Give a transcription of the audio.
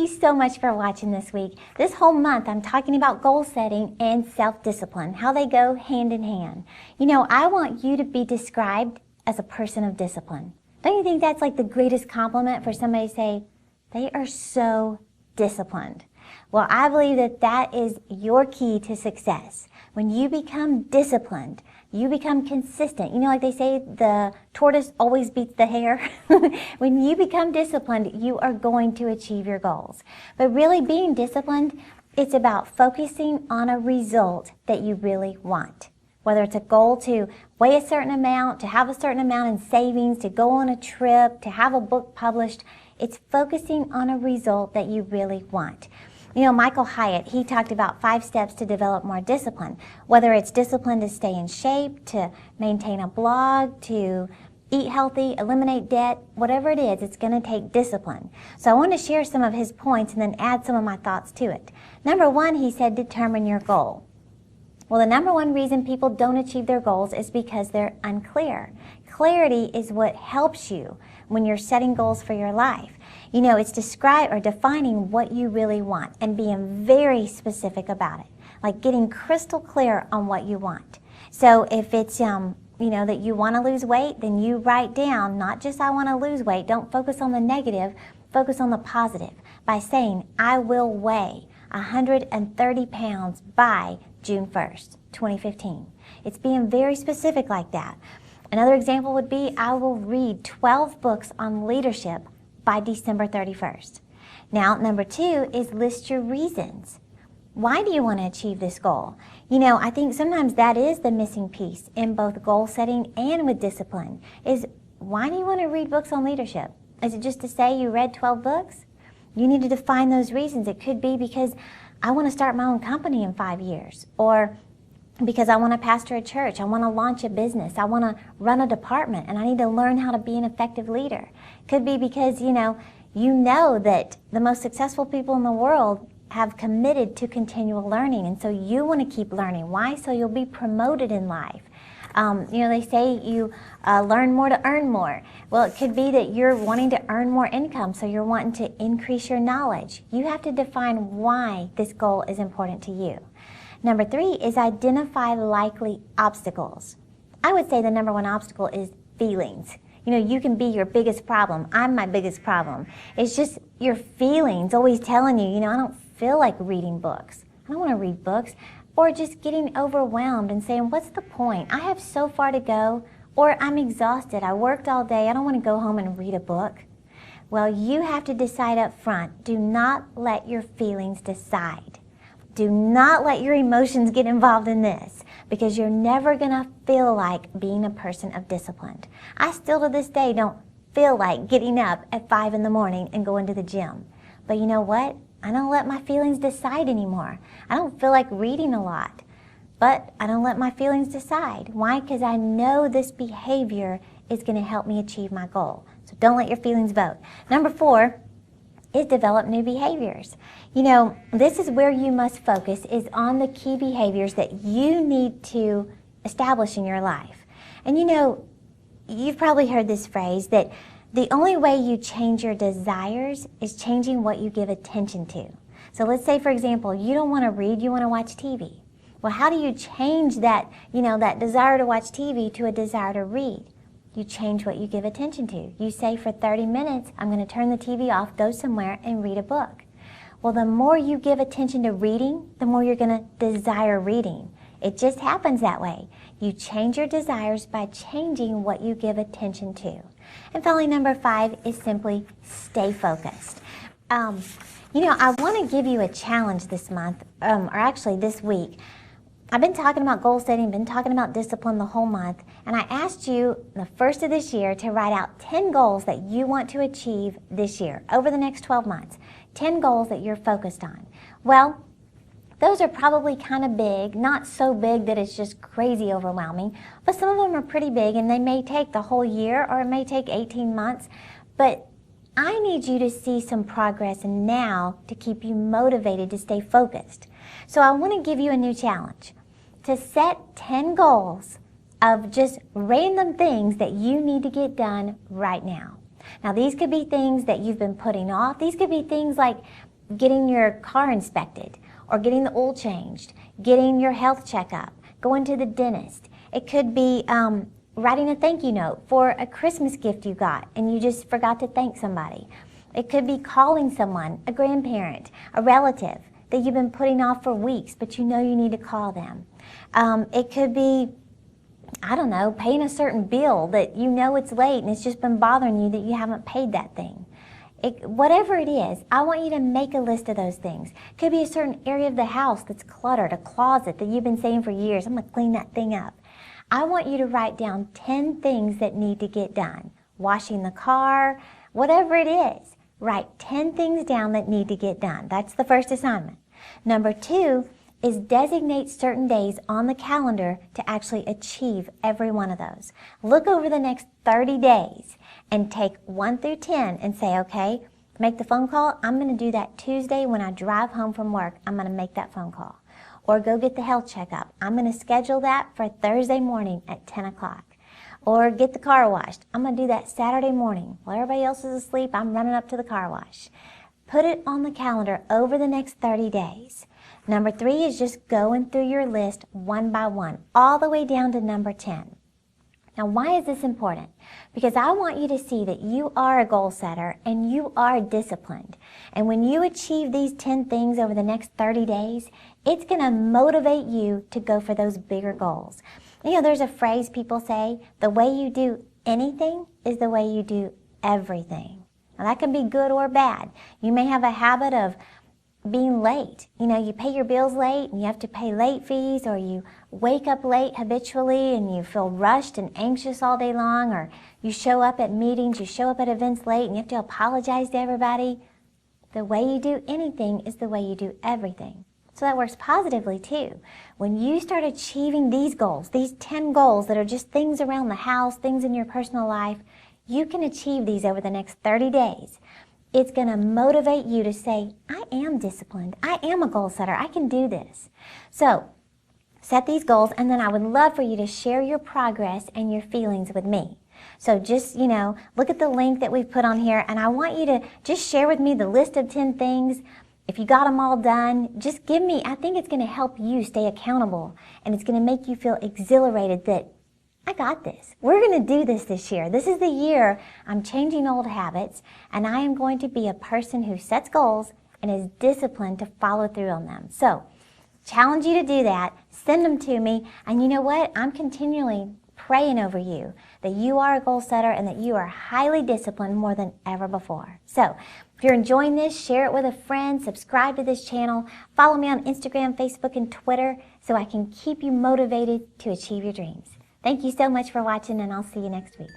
you so much for watching this week. This whole month I'm talking about goal setting and self-discipline, how they go hand in hand. You know, I want you to be described as a person of discipline. Don't you think that's like the greatest compliment for somebody to say, they are so disciplined? Well, I believe that that is your key to success. When you become disciplined, you become consistent. You know, like they say, the tortoise always beats the hare. When you become disciplined, you are going to achieve your goals. But really being disciplined, it's about focusing on a result that you really want. Whether it's a goal to weigh a certain amount, to have a certain amount in savings, to go on a trip, to have a book published, it's focusing on a result that you really want. You know, Michael Hyatt, he talked about 5 steps to develop more discipline. Whether it's discipline to stay in shape, to maintain a blog, to eat healthy, eliminate debt, whatever it is, it's going to take discipline. So I want to share some of his points and then add some of my thoughts to it. Number 1, he said, determine your goal. Well, the number 1 reason people don't achieve their goals is because they're unclear. Clarity is what helps you when you're setting goals for your life. You know, it's defining what you really want and being very specific about it, like getting crystal clear on what you want. So if it's, you know, that you want to lose weight, then you write down, not just I want to lose weight, don't focus on the negative, focus on the positive by saying, I will weigh 130 pounds by June 1st, 2015. It's being very specific like that. Another example would be, I will read 12 books on leadership by December 31st. Now, number 2 is list your reasons. Why do you want to achieve this goal? You know, I think sometimes that is the missing piece in both goal setting and with discipline, is why do you want to read books on leadership? Is it just to say you read 12 books? You need to define those reasons. It could be because I want to start my own company in 5 years, or because I want to pastor a church, I want to launch a business, I want to run a department, and I need to learn how to be an effective leader. Could be because, you know that the most successful people in the world have committed to continual learning, and so you want to keep learning. Why? So you'll be promoted in life. You know, they say you learn more to earn more. Well, it could be that you're wanting to earn more income, so you're wanting to increase your knowledge. You have to define why this goal is important to you. Number 3 is identify likely obstacles. I would say the number 1 obstacle is feelings. You know, you can be your biggest problem. I'm my biggest problem. It's just your feelings always telling you, you know, I don't feel like reading books. I don't want to read books. Or just getting overwhelmed and saying, what's the point? I have so far to go. Or I'm exhausted. I worked all day. I don't want to go home and read a book. Well, you have to decide up front. Do not let your feelings decide. Do not let your emotions get involved in this, because you're never going to feel like being a person of discipline. I still to this day don't feel like getting up at 5 in the morning and going to the gym. But you know what? I don't let my feelings decide anymore. I don't feel like reading a lot, but I don't let my feelings decide. Why? Because I know this behavior is going to help me achieve my goal. So don't let your feelings vote. Number 4 is develop new behaviors. You know, this is where you must focus, is on the key behaviors that you need to establish in your life. And you know, you've probably heard this phrase that the only way you change your desires is changing what you give attention to. So let's say, for example, you don't want to read, you want to watch TV. Well, how do you change that, you know, that desire to watch TV to a desire to read? You change what you give attention to. You say, for 30 minutes, I'm going to turn the TV off, go somewhere, and read a book. Well, the more you give attention to reading, the more you're going to desire reading. It just happens that way. You change your desires by changing what you give attention to. And finally, number 5 is simply stay focused. You know, I want to give you a challenge this month, or actually this week. I've been talking about goal setting, been talking about discipline the whole month, and I asked you the first of this year to write out 10 goals that you want to achieve this year, over the next 12 months. 10 goals that you're focused on. Well, those are probably kind of big, not so big that it's just crazy overwhelming, but some of them are pretty big, and they may take the whole year, or it may take 18 months, but I need you to see some progress now to keep you motivated to stay focused. So I want to give you a new challenge, to set 10 goals of just random things that you need to get done right now. Now, these could be things that you've been putting off. These could be things like getting your car inspected, or getting the oil changed, getting your health checkup, going to the dentist. It could be writing a thank you note for a Christmas gift you got and you just forgot to thank somebody. It could be calling someone, a grandparent, a relative that you've been putting off for weeks, but you know you need to call them. It could be, I don't know, paying a certain bill that you know it's late and it's just been bothering you that you haven't paid that thing. Whatever it is, I want you to make a list of those things. It could be a certain area of the house that's cluttered, a closet that you've been saying for years, I'm going to clean that thing up. I want you to write down 10 things that need to get done. Washing the car, whatever it is. Write 10 things down that need to get done. That's the first assignment. Number 2 is designate certain days on the calendar to actually achieve every one of those. Look over the next 30 days and take 1 through 10 and say, okay, make the phone call. I'm going to do that Tuesday when I drive home from work. I'm going to make that phone call. Or go get the health checkup. I'm going to schedule that for Thursday morning at 10 o'clock. Or get the car washed. I'm going to do that Saturday morning. While everybody else is asleep, I'm running up to the car wash. Put it on the calendar over the next 30 days. Number 3 is just going through your list one by one, all the way down to number 10. Now, why is this important? Because I want you to see that you are a goal setter and you are disciplined. And when you achieve these 10 things over the next 30 days, it's going to motivate you to go for those bigger goals. You know, there's a phrase people say, the way you do anything is the way you do everything. Now, that can be good or bad. You may have a habit of being late. You know, you pay your bills late and you have to pay late fees, or you wake up late habitually and you feel rushed and anxious all day long, or you show up at meetings, you show up at events late and you have to apologize to everybody. The way you do anything is the way you do everything. So that works positively too. When you start achieving these goals, these 10 goals that are just things around the house, things in your personal life, you can achieve these over the next 30 days. It's going to motivate you to say, I am disciplined. I am a goal setter. I can do this. So set these goals, and then I would love for you to share your progress and your feelings with me. So just, look at the link that we've put on here, and I want you to just share with me the list of 10 things. If you got them all done, just give me, I think it's going to help you stay accountable, and it's going to make you feel exhilarated that I got this. We're going to do this year. This is the year I'm changing old habits, and I am going to be a person who sets goals and is disciplined to follow through on them. So, challenge you to do that. Send them to me, and you know what? I'm continually praying over you that you are a goal setter and that you are highly disciplined more than ever before. So, if you're enjoying this, share it with a friend, subscribe to this channel, follow me on Instagram, Facebook, and Twitter so I can keep you motivated to achieve your dreams. Thank you so much for watching, and I'll see you next week.